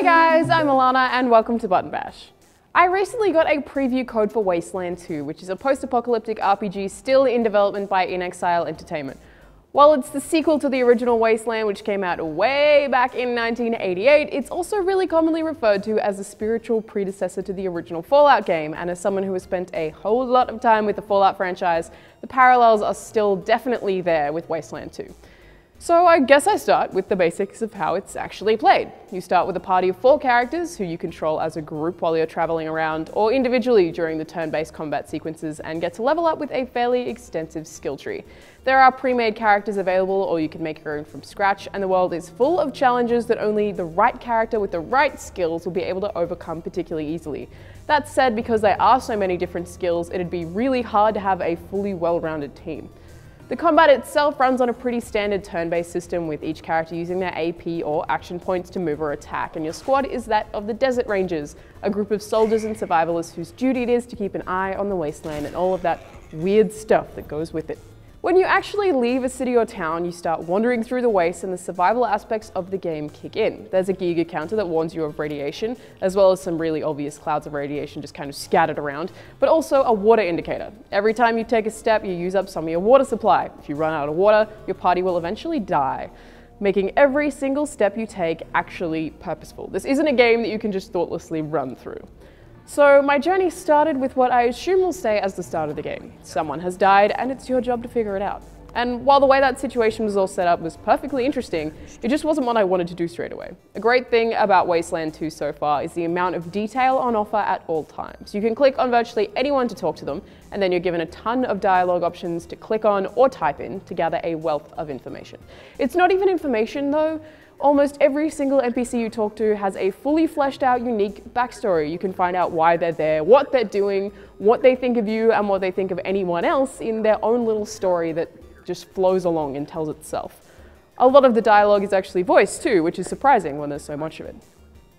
guys, I'm Alana and welcome to Button Bash. I recently got a preview code for Wasteland 2, which is a post-apocalyptic RPG still in development by In Exile Entertainment. While it's the sequel to the original Wasteland, which came out way back in 1988, it's also really commonly referred to as the spiritual predecessor to the original Fallout game, and as someone who has spent a whole lot of time with the Fallout franchise, the parallels are still definitely there with Wasteland 2. So I guess I start with the basics of how it's actually played. You start with a party of 4 characters who you control as a group while you're traveling around, or individually during the turn-based combat sequences, and get to level up with a fairly extensive skill tree. There are pre-made characters available, or you can make your own from scratch, and the world is full of challenges that only the right character with the right skills will be able to overcome particularly easily. That said, because there are so many different skills, it'd be really hard to have a fully well-rounded team. The combat itself runs on a pretty standard turn-based system, with each character using their AP or action points to move or attack, and your squad is that of the Desert Rangers, a group of soldiers and survivalists whose duty it is to keep an eye on the wasteland and all of that weird stuff that goes with it. When you actually leave a city or town, you start wandering through the waste and the survival aspects of the game kick in. There's a Giga counter that warns you of radiation, as well as some really obvious clouds of radiation just kind of scattered around, but also a water indicator. Every time you take a step, you use up some of your water supply. If you run out of water, your party will eventually die, making every single step you take actually purposeful. This isn't a game that you can just thoughtlessly run through. So my journey started with what I assume will stay as the start of the game. Someone has died and it's your job to figure it out. And while the way that situation was all set up was perfectly interesting, it just wasn't what I wanted to do straight away. A great thing about Wasteland 2 so far is the amount of detail on offer at all times. You can click on virtually anyone to talk to them, and then you're given a ton of dialogue options to click on or type in to gather a wealth of information. It's not even information though. Almost every single NPC you talk to has a fully fleshed out, unique backstory. You can find out why they're there, what they're doing, what they think of you, and what they think of anyone else in their own little story that just flows along and tells itself. A lot of the dialogue is actually voiced too, which is surprising when there's so much of it.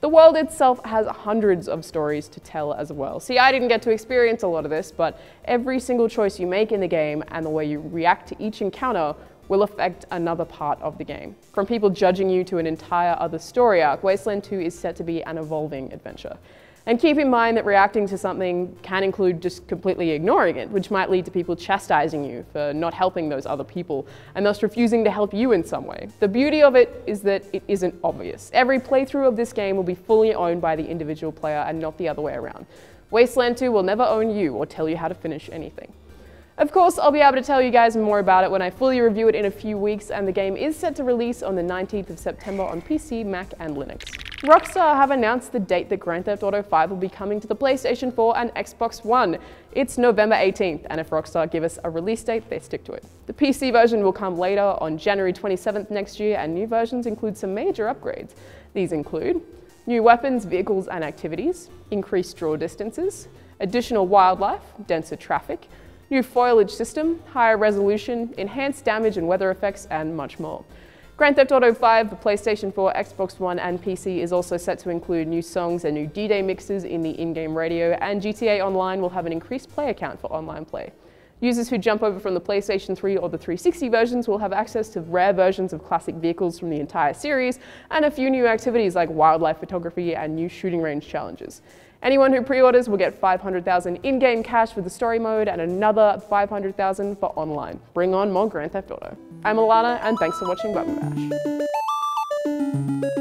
The world itself has hundreds of stories to tell as well. See, I didn't get to experience a lot of this, but every single choice you make in the game and the way you react to each encounter will affect another part of the game. From people judging you to an entire other story arc, Wasteland 2 is set to be an evolving adventure. And keep in mind that reacting to something can include just completely ignoring it, which might lead to people chastising you for not helping those other people, and thus refusing to help you in some way. The beauty of it is that it isn't obvious. Every playthrough of this game will be fully owned by the individual player and not the other way around. Wasteland 2 will never own you or tell you how to finish anything. Of course, I'll be able to tell you guys more about it when I fully review it in a few weeks, and the game is set to release on the 19th of September on PC, Mac, and Linux. Rockstar have announced the date that Grand Theft Auto 5 will be coming to the PlayStation 4 and Xbox One. It's November 18th, and if Rockstar give us a release date, they stick to it. The PC version will come later on January 27th next year, and new versions include some major upgrades. These include new weapons, vehicles, and activities, increased draw distances, additional wildlife, denser traffic, new foliage system, higher resolution, enhanced damage and weather effects, and much more. Grand Theft Auto 5 for PlayStation 4, Xbox One, and PC is also set to include new songs and new D-Day mixes in the in-game radio, and GTA Online will have an increased player count for online play. Users who jump over from the PlayStation 3 or the 360 versions will have access to rare versions of classic vehicles from the entire series, and a few new activities like wildlife photography and new shooting range challenges. Anyone who pre-orders will get 500,000 in-game cash for the story mode and another 500,000 for online. Bring on more Grand Theft Auto. I'm Alana, and thanks for watching Button Bash.